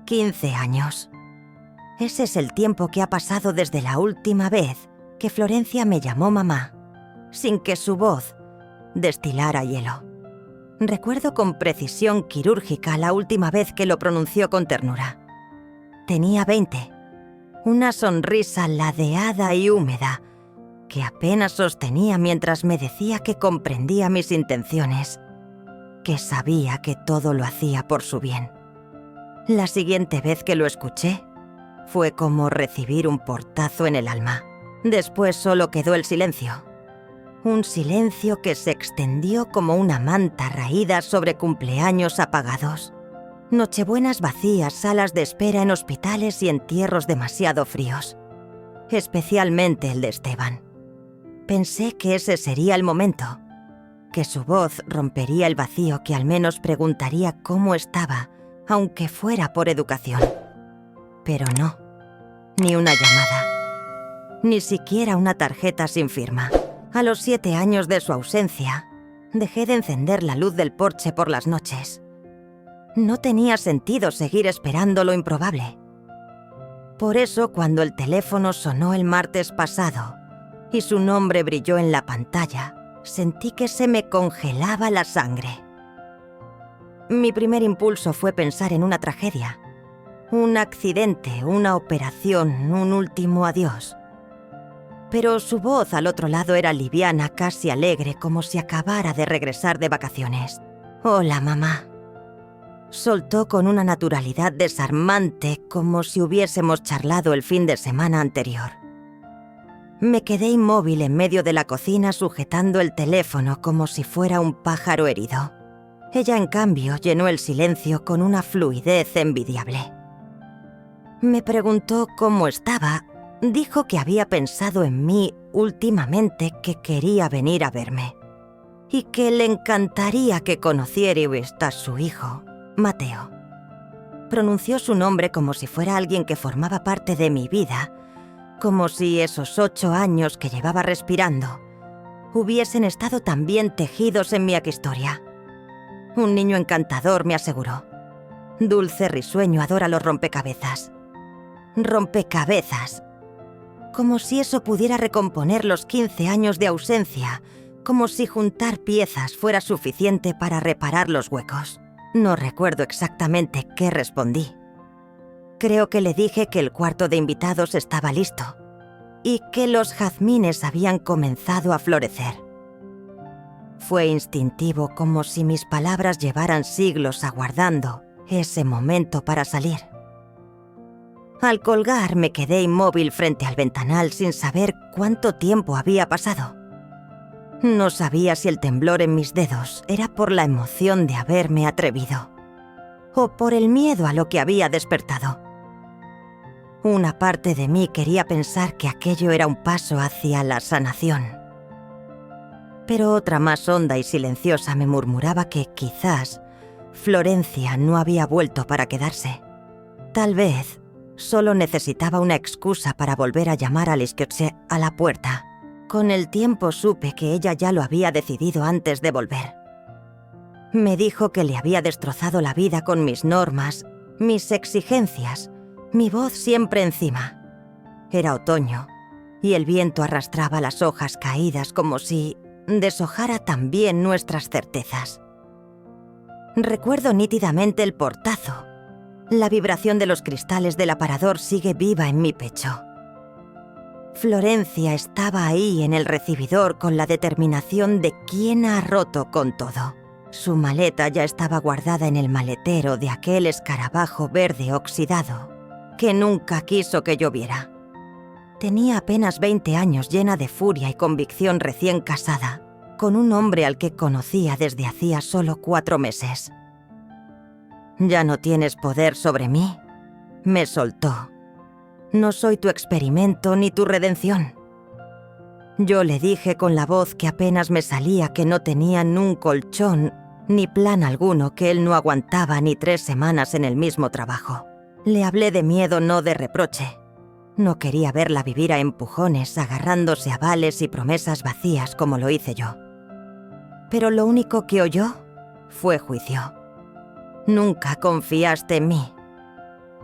15 años. Ese es el tiempo que ha pasado desde la última vez que Florencia me llamó mamá, sin que su voz destilara hielo. Recuerdo con precisión quirúrgica la última vez que lo pronunció con ternura. Tenía 20, una sonrisa ladeada y húmeda que apenas sostenía mientras me decía que comprendía mis intenciones, que sabía que todo lo hacía por su bien. La siguiente vez que lo escuché, fue como recibir un portazo en el alma. Después solo quedó el silencio. Un silencio que se extendió como una manta raída sobre cumpleaños apagados. Nochebuenas vacías, salas de espera en hospitales y entierros demasiado fríos. Especialmente el de Esteban. Pensé que ese sería el momento, que su voz rompería el vacío, que al menos preguntaría cómo estaba, aunque fuera por educación. Pero no, ni una llamada, ni siquiera una tarjeta sin firma. A los 7 años de su ausencia, dejé de encender la luz del porche por las noches. No tenía sentido seguir esperando lo improbable. Por eso, cuando el teléfono sonó el martes pasado y su nombre brilló en la pantalla, sentí que se me congelaba la sangre. Mi primer impulso fue pensar en una tragedia. Un accidente, una operación, un último adiós. Pero su voz al otro lado era liviana, casi alegre, como si acabara de regresar de vacaciones. «Hola, mamá», soltó con una naturalidad desarmante, como si hubiésemos charlado el fin de semana anterior. Me quedé inmóvil en medio de la cocina sujetando el teléfono como si fuera un pájaro herido. Ella, en cambio, llenó el silencio con una fluidez envidiable. Me preguntó cómo estaba. Dijo que había pensado en mí últimamente, que quería venir a verme y que le encantaría que conocierais a su hijo, Mateo. Pronunció su nombre como si fuera alguien que formaba parte de mi vida, como si esos 8 años que llevaba respirando hubiesen estado también tejidos en mi historia. Un niño encantador, me aseguró. Dulce, risueño, adora los rompecabezas. Rompecabezas. Como si eso pudiera recomponer los 15 años de ausencia, como si juntar piezas fuera suficiente para reparar los huecos. No recuerdo exactamente qué respondí. Creo que le dije que el cuarto de invitados estaba listo y que los jazmines habían comenzado a florecer. Fue instintivo, como si mis palabras llevaran siglos aguardando ese momento para salir. Al colgar, me quedé inmóvil frente al ventanal sin saber cuánto tiempo había pasado. No sabía si el temblor en mis dedos era por la emoción de haberme atrevido o por el miedo a lo que había despertado. Una parte de mí quería pensar que aquello era un paso hacia la sanación. Pero otra más honda y silenciosa me murmuraba que quizás Florencia no había vuelto para quedarse. Tal vez solo necesitaba una excusa para volver a llamar a Lescaut a la puerta. Con el tiempo supe que ella ya lo había decidido antes de volver. Me dijo que le había destrozado la vida con mis normas, mis exigencias, mi voz siempre encima. Era otoño y el viento arrastraba las hojas caídas como si deshojara también nuestras certezas. Recuerdo nítidamente el portazo. La vibración de los cristales del aparador sigue viva en mi pecho. Florencia estaba ahí en el recibidor con la determinación de quien ha roto con todo. Su maleta ya estaba guardada en el maletero de aquel escarabajo verde oxidado que nunca quiso que yo viera. Tenía apenas 20 años, llena de furia y convicción, recién casada, con un hombre al que conocía desde hacía solo 4 meses. «¿Ya no tienes poder sobre mí?», me soltó. «No soy tu experimento ni tu redención». Yo le dije con la voz que apenas me salía que no tenía ni un colchón ni plan alguno, que él no aguantaba ni 3 semanas en el mismo trabajo. Le hablé de miedo, no de reproche. No quería verla vivir a empujones, agarrándose a vales y promesas vacías como lo hice yo. Pero lo único que oyó fue juicio. «Nunca confiaste en mí».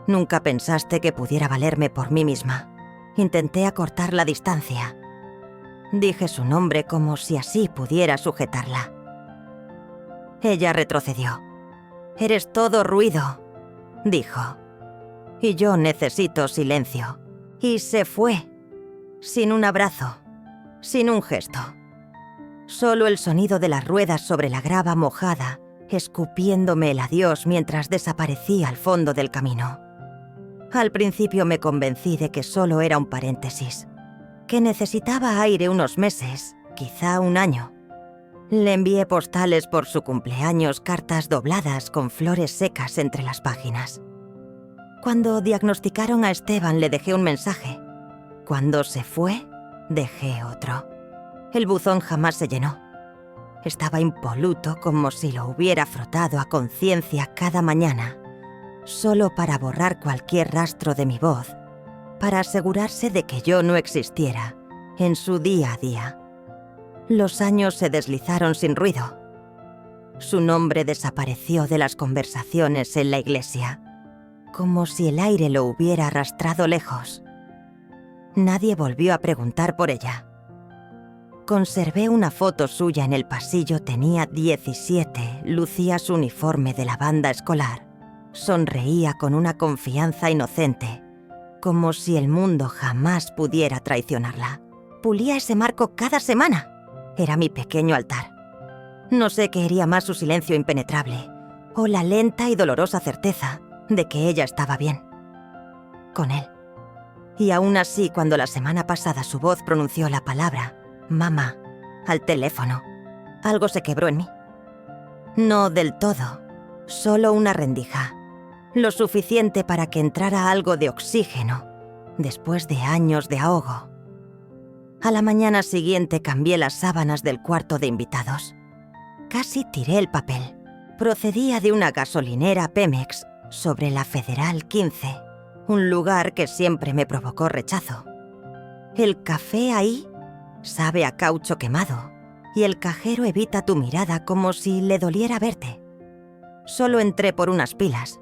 Nunca pensaste que pudiera valerme por mí misma. Intenté acortar la distancia. Dije su nombre como si así pudiera sujetarla. Ella retrocedió. «Eres todo ruido», dijo. «Y yo necesito silencio». Y se fue, sin un abrazo, sin un gesto. Solo el sonido de las ruedas sobre la grava mojada, escupiéndome el adiós mientras desaparecía al fondo del camino. Al principio me convencí de que solo era un paréntesis, que necesitaba aire unos meses, quizá un año. Le envié postales por su cumpleaños, cartas dobladas con flores secas entre las páginas. Cuando diagnosticaron a Esteban le dejé un mensaje. Cuando se fue, dejé otro. El buzón jamás se llenó. Estaba impoluto como si lo hubiera frotado a conciencia cada mañana, solo para borrar cualquier rastro de mi voz, para asegurarse de que yo no existiera en su día a día. Los años se deslizaron sin ruido. Su nombre desapareció de las conversaciones en la iglesia, como si el aire lo hubiera arrastrado lejos. Nadie volvió a preguntar por ella. Conservé una foto suya en el pasillo, tenía 17, lucía su uniforme de la banda escolar. Sonreía con una confianza inocente, como si el mundo jamás pudiera traicionarla. Pulía ese marco cada semana. Era mi pequeño altar. No sé qué hería más, su silencio impenetrable, o la lenta y dolorosa certeza de que ella estaba bien. Con él. Y aún así, cuando la semana pasada su voz pronunció la palabra «mamá» al teléfono, algo se quebró en mí. No del todo, solo una rendija. Lo suficiente para que entrara algo de oxígeno, después de años de ahogo. A la mañana siguiente cambié las sábanas del cuarto de invitados. Casi tiré el papel. Procedía de una gasolinera Pemex sobre la Federal 15, un lugar que siempre me provocó rechazo. El café ahí sabe a caucho quemado y el cajero evita tu mirada como si le doliera verte. Solo entré por unas pilas.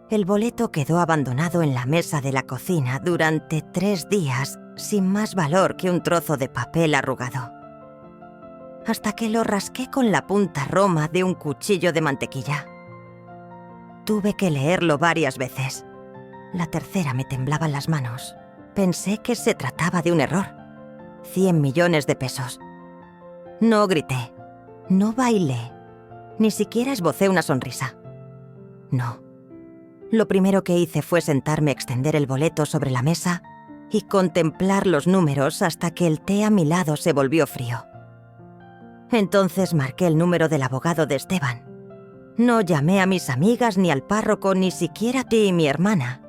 El boleto quedó abandonado en la mesa de la cocina durante 3 días, sin más valor que un trozo de papel arrugado. Hasta que lo rasqué con la punta roma de un cuchillo de mantequilla. Tuve que leerlo varias veces. La tercera me temblaban las manos. Pensé que se trataba de un error. 100 millones de pesos. No grité, no bailé, ni siquiera esbocé una sonrisa. No. Lo primero que hice fue sentarme a extender el boleto sobre la mesa y contemplar los números hasta que el té a mi lado se volvió frío. Entonces marqué el número del abogado de Esteban. No llamé a mis amigas ni al párroco, ni siquiera a ti y mi hermana.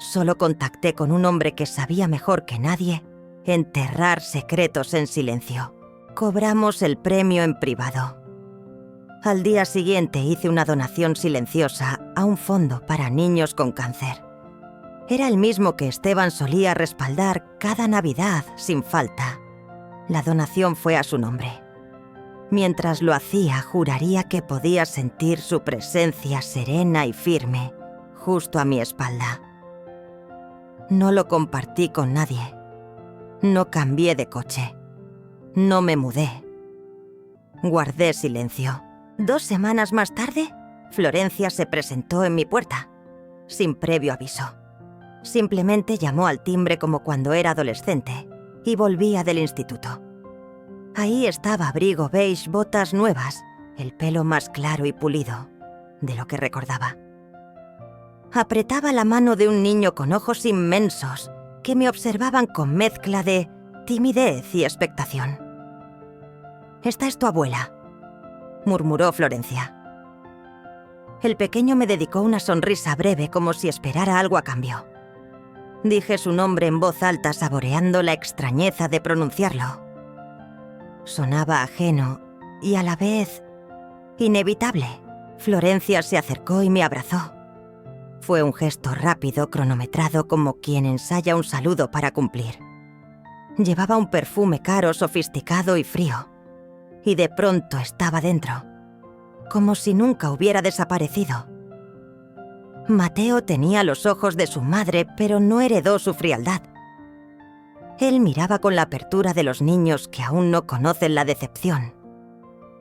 Solo contacté con un hombre que sabía mejor que nadie enterrar secretos en silencio. Cobramos el premio en privado. Al día siguiente hice una donación silenciosa a un fondo para niños con cáncer. Era el mismo que Esteban solía respaldar cada Navidad sin falta. La donación fue a su nombre. Mientras lo hacía, juraría que podía sentir su presencia serena y firme justo a mi espalda. No lo compartí con nadie. No cambié de coche. No me mudé. Guardé silencio. 2 semanas más tarde, Florencia se presentó en mi puerta, sin previo aviso. Simplemente llamó al timbre como cuando era adolescente y volvía del instituto. Ahí estaba, abrigo beige, botas nuevas, el pelo más claro y pulido de lo que recordaba. Apretaba la mano de un niño con ojos inmensos que me observaban con mezcla de timidez y expectación. «Esta es tu abuela», murmuró Florencia. El pequeño me dedicó una sonrisa breve como si esperara algo a cambio. Dije su nombre en voz alta, saboreando la extrañeza de pronunciarlo. Sonaba ajeno y a la vez inevitable. Florencia se acercó y me abrazó. Fue un gesto rápido, cronometrado, como quien ensaya un saludo para cumplir. Llevaba un perfume caro, sofisticado y frío. Y de pronto estaba dentro, como si nunca hubiera desaparecido. Mateo tenía los ojos de su madre, pero no heredó su frialdad. Él miraba con la apertura de los niños que aún no conocen la decepción.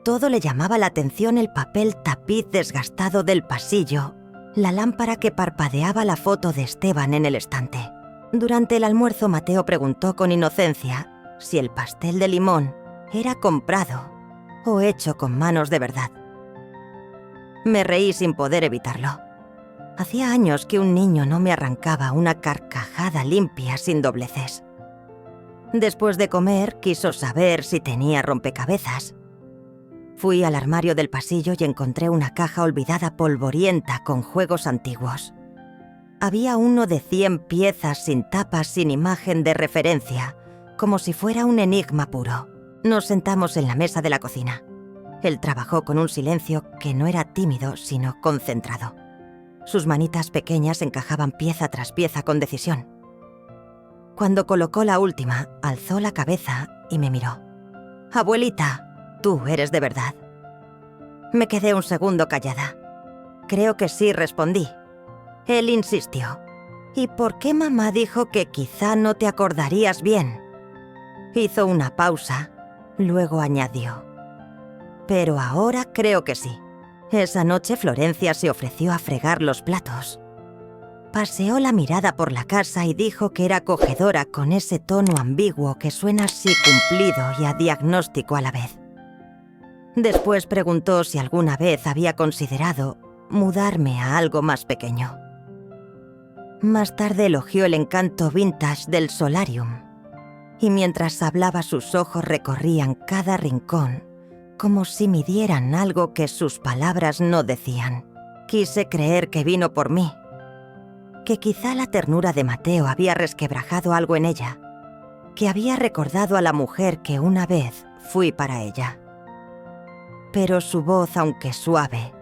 Todo le llamaba la atención: el papel tapiz desgastado del pasillo, la lámpara que parpadeaba la foto de Esteban en el estante. Durante el almuerzo, Mateo preguntó con inocencia si el pastel de limón era comprado o hecho con manos de verdad. Me reí sin poder evitarlo. Hacía años que un niño no me arrancaba una carcajada limpia sin dobleces. Después de comer, quiso saber si tenía rompecabezas. Fui al armario del pasillo y encontré una caja olvidada polvorienta con juegos antiguos. Había uno de 100 piezas sin tapas, sin imagen de referencia, como si fuera un enigma puro. Nos sentamos en la mesa de la cocina. Él trabajó con un silencio que no era tímido, sino concentrado. Sus manitas pequeñas encajaban pieza tras pieza con decisión. Cuando colocó la última, alzó la cabeza y me miró. «Abuelita, tú eres de verdad». Me quedé un segundo callada. «Creo que sí», respondí. Él insistió. «¿Y por qué mamá dijo que quizá no te acordarías bien?» Hizo una pausa, luego añadió. «Pero ahora creo que sí». Esa noche Florencia se ofreció a fregar los platos. Paseó la mirada por la casa y dijo que era acogedora, con ese tono ambiguo que suena así cumplido y a diagnóstico a la vez. Después preguntó si alguna vez había considerado mudarme a algo más pequeño. Más tarde elogió el encanto vintage del solarium, y mientras hablaba sus ojos recorrían cada rincón, como si midieran algo que sus palabras no decían. Quise creer que vino por mí, que quizá la ternura de Mateo había resquebrajado algo en ella, que había recordado a la mujer que una vez fui para ella. Pero su voz, aunque suave,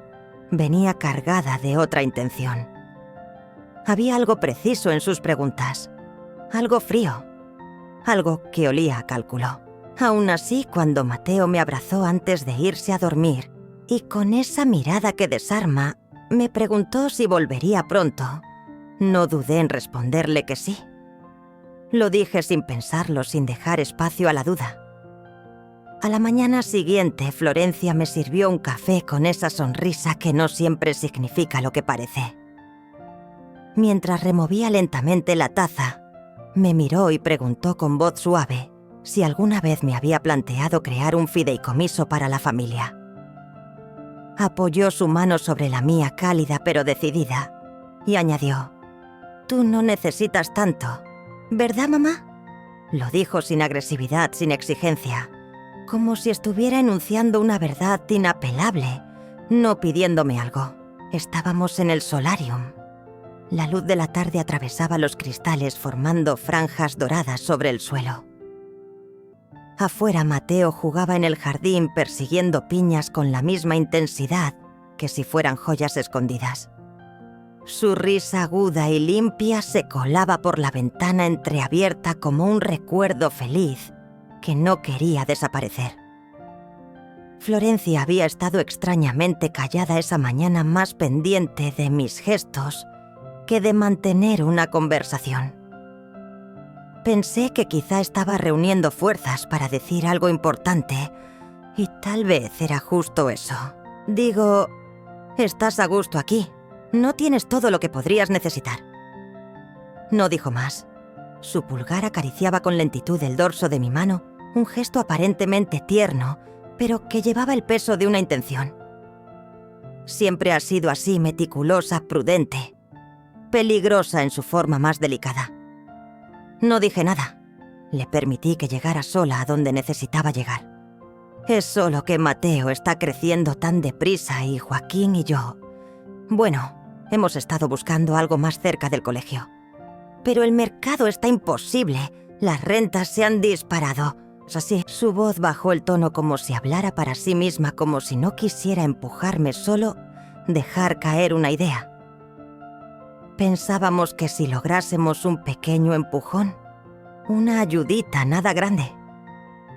venía cargada de otra intención. Había algo preciso en sus preguntas, algo frío, algo que olía a cálculo. Aún así, cuando Mateo me abrazó antes de irse a dormir, y con esa mirada que desarma, me preguntó si volvería pronto, no dudé en responderle que sí. Lo dije sin pensarlo, sin dejar espacio a la duda. A la mañana siguiente, Florencia me sirvió un café con esa sonrisa que no siempre significa lo que parece. Mientras removía lentamente la taza, me miró y preguntó con voz suave si alguna vez me había planteado crear un fideicomiso para la familia. Apoyó su mano sobre la mía, cálida pero decidida, y añadió: «Tú no necesitas tanto, ¿verdad, mamá?». Lo dijo sin agresividad, sin exigencia, como si estuviera enunciando una verdad inapelable, no pidiéndome algo. Estábamos en el solarium. La luz de la tarde atravesaba los cristales formando franjas doradas sobre el suelo. Afuera, Mateo jugaba en el jardín persiguiendo piñas con la misma intensidad que si fueran joyas escondidas. Su risa aguda y limpia se colaba por la ventana entreabierta como un recuerdo feliz que no quería desaparecer. Florencia había estado extrañamente callada esa mañana, más pendiente de mis gestos que de mantener una conversación. Pensé que quizá estaba reuniendo fuerzas para decir algo importante, y tal vez era justo eso. Digo, estás a gusto aquí, no tienes todo lo que podrías necesitar. No dijo más. Su pulgar acariciaba con lentitud el dorso de mi mano, un gesto aparentemente tierno, pero que llevaba el peso de una intención. Siempre ha sido así, meticulosa, prudente, peligrosa en su forma más delicada. No dije nada. Le permití que llegara sola a donde necesitaba llegar. Es solo que Mateo está creciendo tan deprisa y Joaquín y yo... Bueno, hemos estado buscando algo más cerca del colegio. Pero el mercado está imposible. Las rentas se han disparado. Así, su voz bajó el tono como si hablara para sí misma, como si no quisiera empujarme, solo dejar caer una idea. Pensábamos que si lográsemos un pequeño empujón, una ayudita nada grande,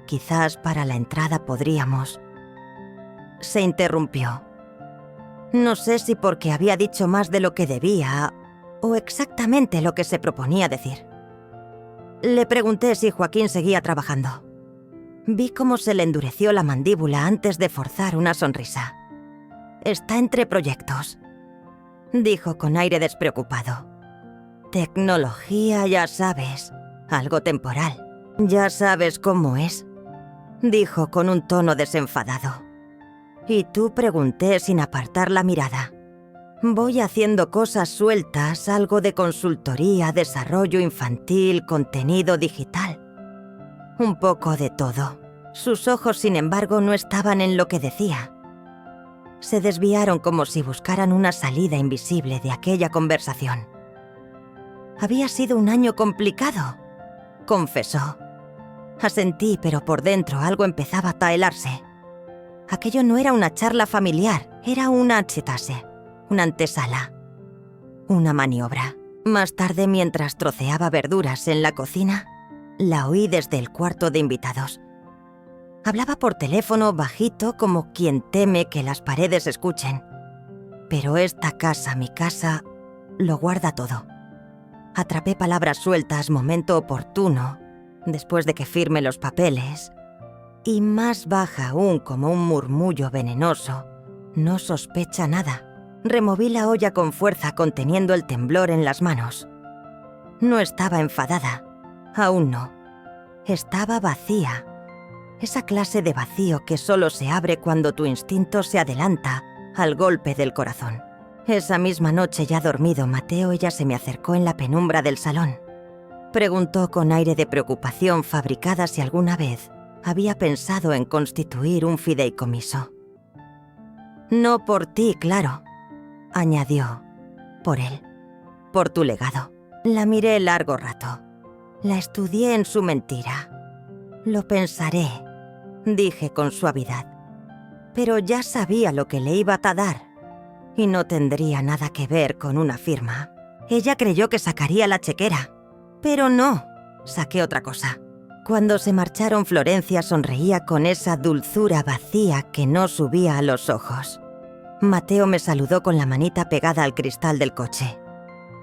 quizás para la entrada podríamos... Se interrumpió. No sé si porque había dicho más de lo que debía o exactamente lo que se proponía decir. Le pregunté si Joaquín seguía trabajando. Vi cómo se le endureció la mandíbula antes de forzar una sonrisa. Está entre proyectos, dijo con aire despreocupado. Tecnología, ya sabes, algo temporal. Ya sabes cómo es, dijo con un tono desenfadado. Y tú, pregunté sin apartar la mirada. Voy haciendo cosas sueltas, algo de consultoría, desarrollo infantil, contenido digital. Un poco de todo. Sus ojos, sin embargo, no estaban en lo que decía. Se desviaron como si buscaran una salida invisible de aquella conversación. Había sido un año complicado, confesó. Asentí, pero por dentro algo empezaba a taelarse. Aquello no era una charla familiar, era una achitase, una antesala, una maniobra. Más tarde, mientras troceaba verduras en la cocina, la oí desde el cuarto de invitados. Hablaba por teléfono bajito como quien teme que las paredes escuchen. Pero esta casa, mi casa, lo guarda todo. Atrapé palabras sueltas, momento oportuno, después de que firme los papeles, y más baja aún como un murmullo venenoso. No sospecha nada. Removí la olla con fuerza conteniendo el temblor en las manos. No estaba enfadada, aún no. Estaba vacía. Esa clase de vacío que solo se abre cuando tu instinto se adelanta al golpe del corazón. Esa misma noche, ya dormido, Mateo, ella se me acercó en la penumbra del salón. Preguntó con aire de preocupación fabricada si alguna vez había pensado en constituir un fideicomiso. No por ti, claro, añadió. Por él, por tu legado. La miré largo rato. La estudié en su mentira. Lo pensaré, dije con suavidad. Pero ya sabía lo que le iba a dar. Y no tendría nada que ver con una firma. Ella creyó que sacaría la chequera. Pero no, saqué otra cosa. Cuando se marcharon, Florencia sonreía con esa dulzura vacía que no subía a los ojos. Mateo me saludó con la manita pegada al cristal del coche.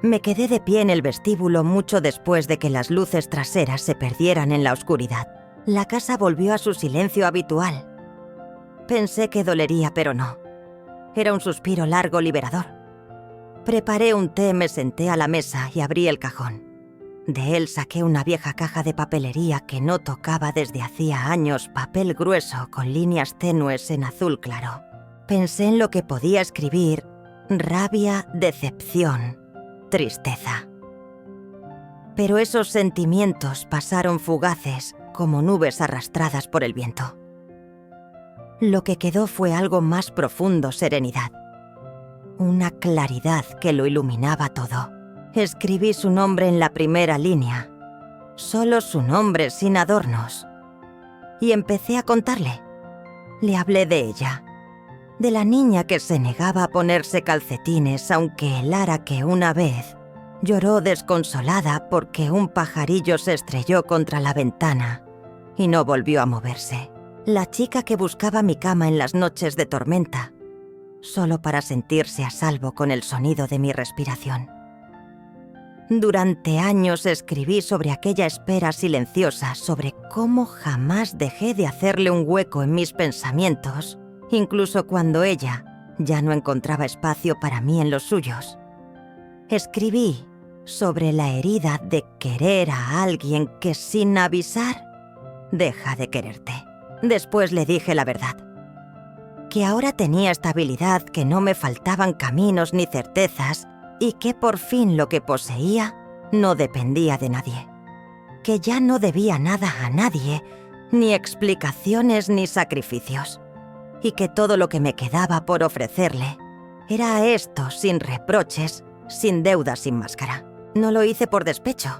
Me quedé de pie en el vestíbulo mucho después de que las luces traseras se perdieran en la oscuridad. La casa volvió a su silencio habitual. Pensé que dolería, pero no. Era un suspiro largo liberador. Preparé un té, me senté a la mesa y abrí el cajón. De él saqué una vieja caja de papelería que no tocaba desde hacía años, papel grueso con líneas tenues en azul claro. Pensé en lo que podía escribir: rabia, decepción, tristeza. Pero esos sentimientos pasaron fugaces como nubes arrastradas por el viento. Lo que quedó fue algo más profundo: serenidad. Una claridad que lo iluminaba todo. Escribí su nombre en la primera línea. Solo su nombre, sin adornos. Y empecé a contarle. Le hablé de ella. De la niña que se negaba a ponerse calcetines aunque helara, que una vez lloró desconsolada porque un pajarillo se estrelló contra la ventana y no volvió a moverse. La chica que buscaba mi cama en las noches de tormenta, solo para sentirse a salvo con el sonido de mi respiración. Durante años escribí sobre aquella espera silenciosa, sobre cómo jamás dejé de hacerle un hueco en mis pensamientos, incluso cuando ella ya no encontraba espacio para mí en los suyos. Escribí sobre la herida de querer a alguien que sin avisar deja de quererte. Después le dije la verdad. Que ahora tenía estabilidad, que no me faltaban caminos ni certezas y que por fin lo que poseía no dependía de nadie. Que ya no debía nada a nadie, ni explicaciones ni sacrificios. Y que todo lo que me quedaba por ofrecerle era esto, sin reproches, sin deudas, sin máscara. No lo hice por despecho.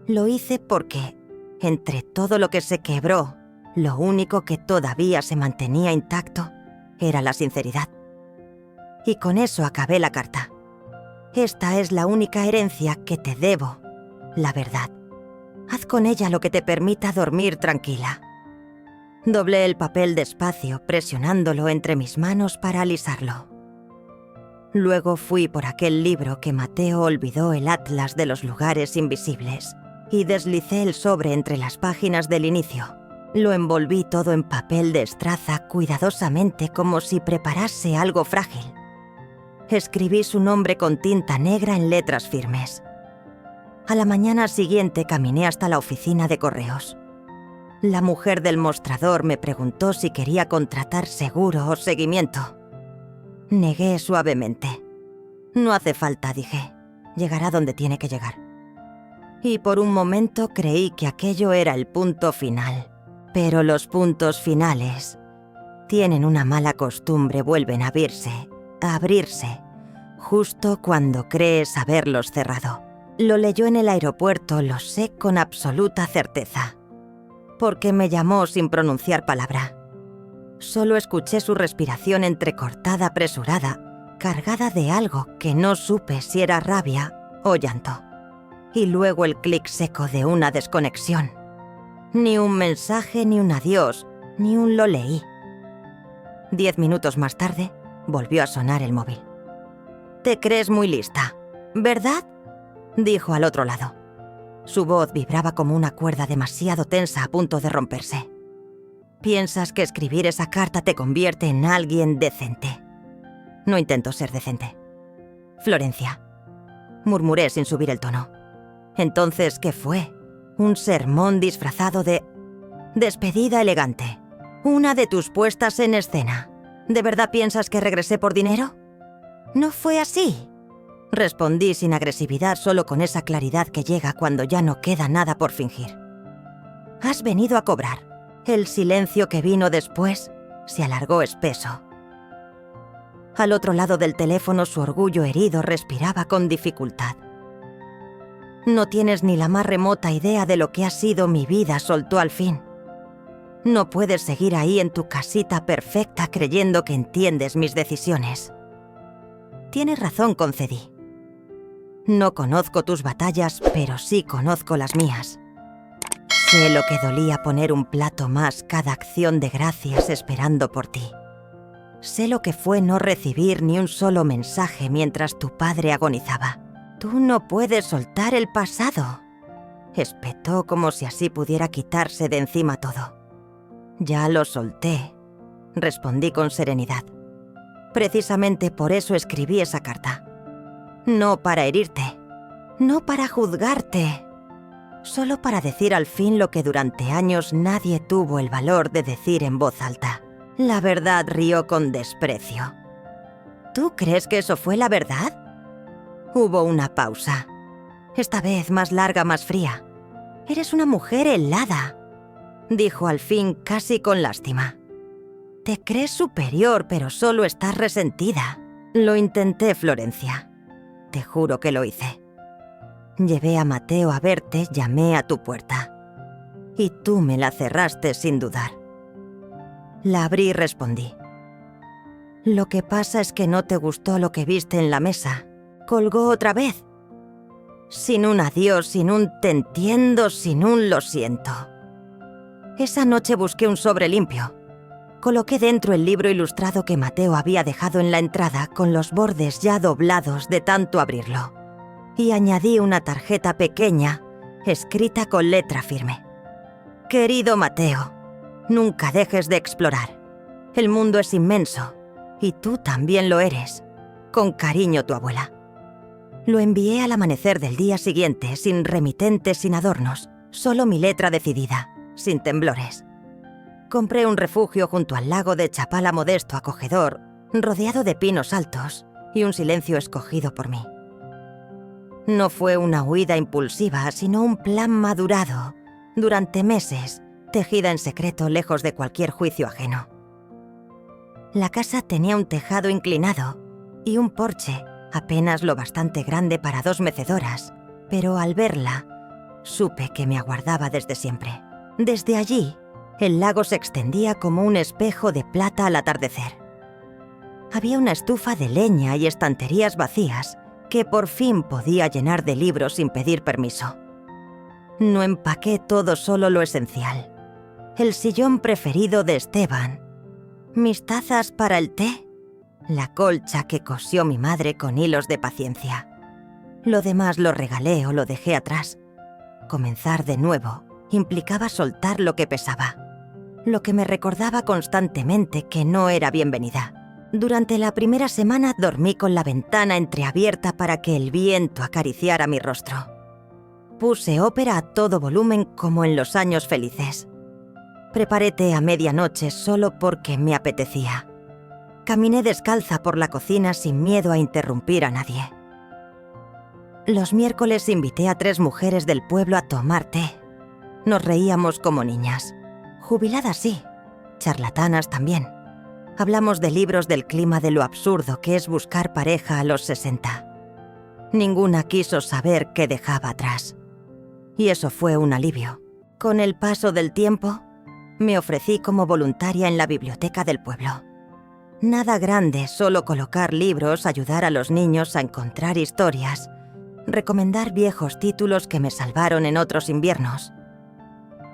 Lo hice porque, entre todo lo que se quebró, lo único que todavía se mantenía intacto era la sinceridad. Y con eso acabé la carta. Esta es la única herencia que te debo, la verdad. Haz con ella lo que te permita dormir tranquila. Doblé el papel despacio, presionándolo entre mis manos para alisarlo. Luego fui por aquel libro que Mateo olvidó, el Atlas de los lugares invisibles, y deslicé el sobre entre las páginas del inicio. Lo envolví todo en papel de estraza cuidadosamente, como si preparase algo frágil. Escribí su nombre con tinta negra en letras firmes. A la mañana siguiente caminé hasta la oficina de correos. La mujer del mostrador me preguntó si quería contratar seguro o seguimiento. Negué suavemente. No hace falta, dije. Llegará donde tiene que llegar. Y por un momento creí que aquello era el punto final. Pero los puntos finales tienen una mala costumbre, vuelven a abrirse, justo cuando crees haberlos cerrado. Lo leyó en el aeropuerto, lo sé con absoluta certeza. Porque me llamó sin pronunciar palabra. Solo escuché su respiración entrecortada, apresurada, cargada de algo que no supe si era rabia o llanto. Y luego el clic seco de una desconexión. Ni un mensaje, ni un adiós, ni un lo leí. 10 minutos más tarde, volvió a sonar el móvil. «Te crees muy lista, ¿verdad?», dijo al otro lado. Su voz vibraba como una cuerda demasiado tensa a punto de romperse. «¿Piensas que escribir esa carta te convierte en alguien decente?». No intento ser decente. «Florencia», murmuré sin subir el tono. «Entonces, ¿qué fue? Un sermón disfrazado de despedida elegante. Una de tus puestas en escena. ¿De verdad piensas que regresé por dinero?». «No fue así», respondí sin agresividad, solo con esa claridad que llega cuando ya no queda nada por fingir. «Has venido a cobrar». El silencio que vino después se alargó espeso. Al otro lado del teléfono, su orgullo herido respiraba con dificultad. «No tienes ni la más remota idea de lo que ha sido mi vida», soltó al fin. «No puedes seguir ahí en tu casita perfecta creyendo que entiendes mis decisiones». «Tienes razón», concedí. «No conozco tus batallas, pero sí conozco las mías. Sé lo que dolía poner un plato más cada acción de gracias esperando por ti. Sé lo que fue no recibir ni un solo mensaje mientras tu padre agonizaba. Tú no puedes soltar el pasado», espetó como si así pudiera quitarse de encima todo. «Ya lo solté», respondí con serenidad. «Precisamente por eso escribí esa carta. No para herirte, no para juzgarte, solo para decir al fin lo que durante años nadie tuvo el valor de decir en voz alta». La verdad, rió con desprecio. «¿Tú crees que eso fue la verdad?». Hubo una pausa. Esta vez más larga, más fría. «Eres una mujer helada», dijo al fin casi con lástima. «Te crees superior, pero solo estás resentida». «Lo intenté, Florencia. Te juro que lo hice. Llevé a Mateo a verte, llamé a tu puerta. Y tú me la cerraste sin dudar». La abrí y respondí. «Lo que pasa es que no te gustó lo que viste en la mesa». Colgó otra vez. Sin un adiós, sin un te entiendo, sin un lo siento. Esa noche busqué un sobre limpio. Coloqué dentro el libro ilustrado que Mateo había dejado en la entrada con los bordes ya doblados de tanto abrirlo. Y añadí una tarjeta pequeña, escrita con letra firme. «Querido Mateo, nunca dejes de explorar. El mundo es inmenso, y tú también lo eres. Con cariño, tu abuela». Lo envié al amanecer del día siguiente, sin remitentes, sin adornos, solo mi letra decidida, sin temblores. Compré un refugio junto al lago de Chapala, modesto, acogedor, rodeado de pinos altos y un silencio escogido por mí. No fue una huida impulsiva, sino un plan madurado, durante meses, tejida en secreto lejos de cualquier juicio ajeno. La casa tenía un tejado inclinado y un porche apenas lo bastante grande para 2 mecedoras, pero al verla, supe que me aguardaba desde siempre. Desde allí, el lago se extendía como un espejo de plata al atardecer. Había una estufa de leña y estanterías vacías que por fin podía llenar de libros sin pedir permiso. No empaqué todo, solo lo esencial. El sillón preferido de Esteban, mis tazas para el té, la colcha que cosió mi madre con hilos de paciencia. Lo demás lo regalé o lo dejé atrás. Comenzar de nuevo implicaba soltar lo que pesaba, lo que me recordaba constantemente que no era bienvenida. Durante la primera semana dormí con la ventana entreabierta para que el viento acariciara mi rostro. Puse ópera a todo volumen como en los años felices. Preparé té a medianoche solo porque me apetecía. Caminé descalza por la cocina sin miedo a interrumpir a nadie. Los miércoles invité a 3 mujeres del pueblo a tomar té. Nos reíamos como niñas. Jubiladas sí, charlatanas también. Hablamos de libros del clima de lo absurdo que es buscar pareja a los 60. Ninguna quiso saber qué dejaba atrás. Y eso fue un alivio. Con el paso del tiempo, me ofrecí como voluntaria en la biblioteca del pueblo. Nada grande, solo colocar libros, ayudar a los niños a encontrar historias, recomendar viejos títulos que me salvaron en otros inviernos.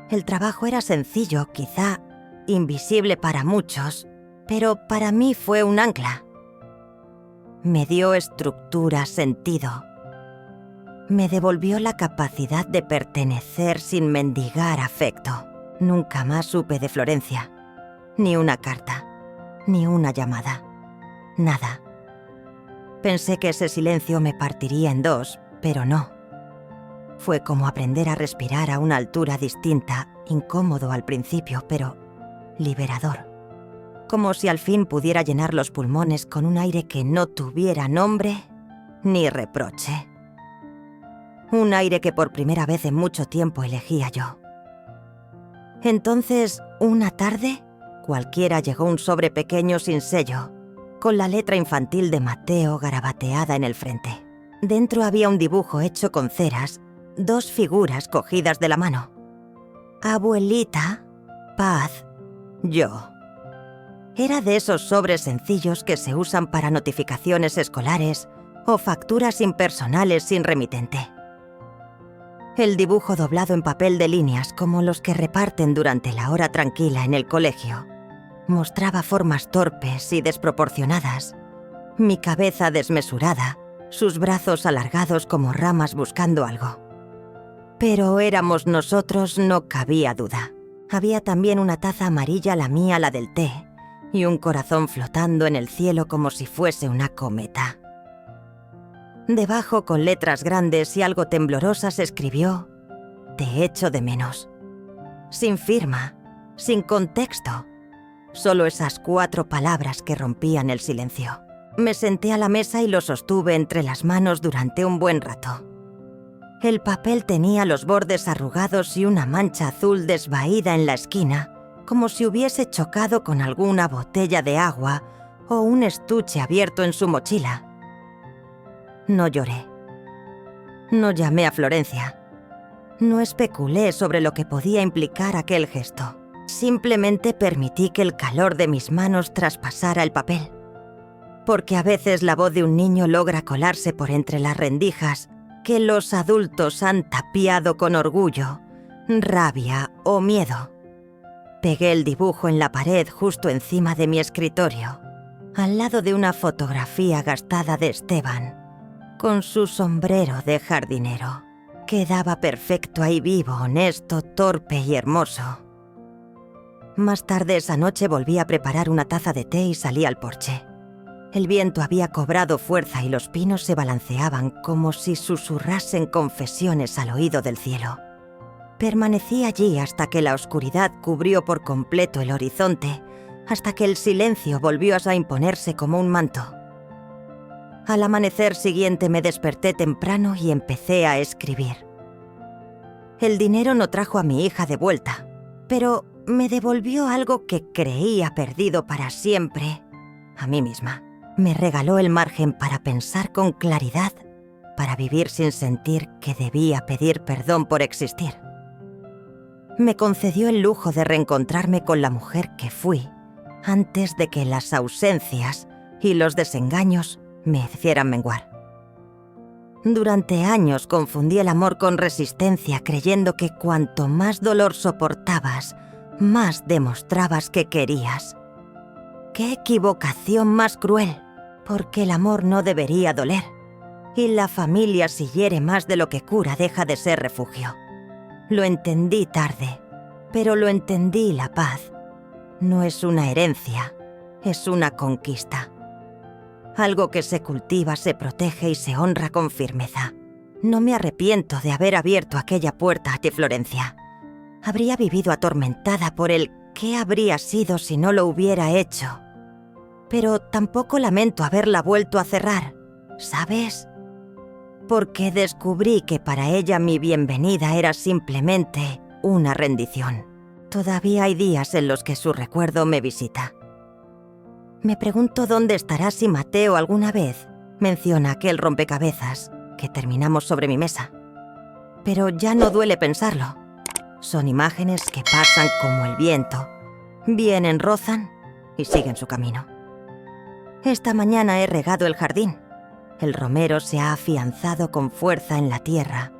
El trabajo era sencillo, quizá invisible para muchos, pero para mí fue un ancla. Me dio estructura, sentido. Me devolvió la capacidad de pertenecer sin mendigar afecto. Nunca más supe de Florencia. Ni una carta, ni una llamada. Nada. Pensé que ese silencio me partiría en 2, pero no. Fue como aprender a respirar a una altura distinta, incómodo al principio, pero liberador. Como si al fin pudiera llenar los pulmones con un aire que no tuviera nombre ni reproche. Un aire que por primera vez en mucho tiempo elegía yo. Entonces, una tarde, cualquiera llegó un sobre pequeño sin sello, con la letra infantil de Mateo garabateada en el frente. Dentro había un dibujo hecho con ceras, 2 figuras cogidas de la mano. Abuelita, Paz, yo. Era de esos sobres sencillos que se usan para notificaciones escolares o facturas impersonales sin remitente. El dibujo doblado en papel de líneas como los que reparten durante la hora tranquila en el colegio mostraba formas torpes y desproporcionadas, mi cabeza desmesurada, sus brazos alargados como ramas buscando algo. Pero éramos nosotros, no cabía duda. Había también una taza amarilla, la mía, la del té, y un corazón flotando en el cielo como si fuese una cometa. Debajo, con letras grandes y algo temblorosas, escribió: «Te echo de menos». Sin firma, sin contexto, solo esas 4 palabras que rompían el silencio. Me senté a la mesa y lo sostuve entre las manos durante un buen rato. El papel tenía los bordes arrugados y una mancha azul desvaída en la esquina, como si hubiese chocado con alguna botella de agua o un estuche abierto en su mochila. No lloré. No llamé a Florencia. No especulé sobre lo que podía implicar aquel gesto. Simplemente permití que el calor de mis manos traspasara el papel. Porque a veces la voz de un niño logra colarse por entre las rendijas que los adultos han tapiado con orgullo, rabia o miedo. Pegué el dibujo en la pared justo encima de mi escritorio, al lado de una fotografía gastada de Esteban, con su sombrero de jardinero. Quedaba perfecto ahí, vivo, honesto, torpe y hermoso. Más tarde esa noche volví a preparar una taza de té y salí al porche. El viento había cobrado fuerza y los pinos se balanceaban como si susurrasen confesiones al oído del cielo. Permanecí allí hasta que la oscuridad cubrió por completo el horizonte, hasta que el silencio volvió a imponerse como un manto. Al amanecer siguiente me desperté temprano y empecé a escribir. El dinero no trajo a mi hija de vuelta, pero me devolvió algo que creía perdido para siempre, a mí misma. Me regaló el margen para pensar con claridad, para vivir sin sentir que debía pedir perdón por existir. Me concedió el lujo de reencontrarme con la mujer que fui, antes de que las ausencias y los desengaños me hicieran menguar. Durante años confundí el amor con resistencia, creyendo que cuanto más dolor soportabas, más demostrabas que querías. ¡Qué equivocación más cruel! Porque el amor no debería doler. Y la familia, si hiere más de lo que cura, deja de ser refugio. Lo entendí tarde, pero lo entendí. La paz no es una herencia, es una conquista. Algo que se cultiva, se protege y se honra con firmeza. No me arrepiento de haber abierto aquella puerta hacia Florencia. Habría vivido atormentada por el qué habría sido si no lo hubiera hecho. Pero tampoco lamento haberla vuelto a cerrar, ¿sabes? Porque descubrí que para ella mi bienvenida era simplemente una rendición. Todavía hay días en los que su recuerdo me visita. Me pregunto dónde estará si Mateo alguna vez menciona aquel rompecabezas que terminamos sobre mi mesa. Pero ya no duele pensarlo. Son imágenes que pasan como el viento. Vienen, rozan y siguen su camino. Esta mañana he regado el jardín. El romero se ha afianzado con fuerza en la tierra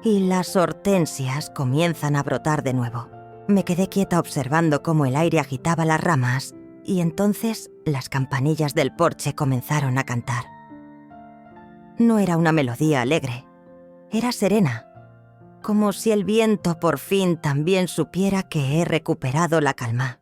y las hortensias comienzan a brotar de nuevo. Me quedé quieta observando cómo el aire agitaba las ramas y entonces las campanillas del porche comenzaron a cantar. No era una melodía alegre, era serena, como si el viento por fin también supiera que he recuperado la calma.